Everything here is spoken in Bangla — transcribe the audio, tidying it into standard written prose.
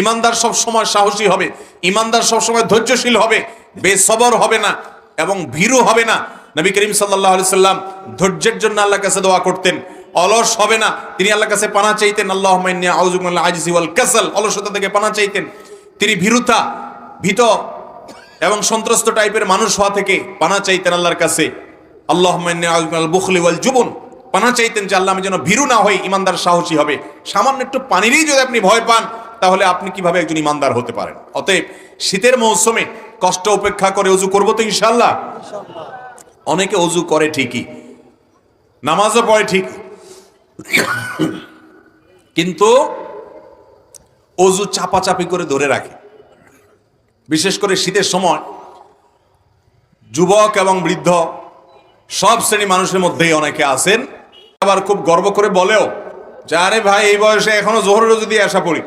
ইমানদার সব সময় সাহসী হবে, ইমানদার সব সময় ধৈর্যশীল হবে, বেসবর হবে না এবং ভীরু হবে না। নবী করিম সাল্লাল্লাহু আলাইহি সাল্লাম ধৈর্যের জন্য আল্লাহর কাছে দোয়া করতেন। অলস হবে না, তিনি আল্লাহর কাছে পানাহ চাইতেন, আল্লাহুম্মা ইন্নী আউযু বিকা মিনাল আজজি ওয়াল কাসাল, অলসতা থেকে পানাহ চাইতেন। তিনি ভীত এবং সন্ত্রস্ত টাইপের মানুষ হওয়া থেকে পানাহ চাইতেন আল্লাহর কাছে। আল্লাহুম্মা ইন্নী আউযু বিকা মিনাল বুখলি ওয়াল জুবন, পানাহ চাইতেন যে আল্লাহ আমি যেন ভীরু না হই, ইমানদার সাহসী হবে। সামান্য একটু পানিরই যদি আপনি ভয় পান তাহলে আপনি কিভাবে একজন ইমানদার হতে পারেন? অতএব শীতের মৌসুমে কষ্ট উপেক্ষা করে ওযু করবো তো ইনশাআল্লাহ। অনেকে ওযু করে ঠিকই, নামাজও পড়ে ঠিক, কিন্তু ওযু চাপাচাপি করে ধরে রাখে। বিশেষ করে শীতের সময় যুবক এবং বৃদ্ধ সব শ্রেণী মানুষের মধ্যেই অনেকে আছেন, আবার খুব গর্ব করে বলেও যে আরে ভাই এই বয়সে এখনো জোহরের ওযু দিয়ে আসা পড়ি।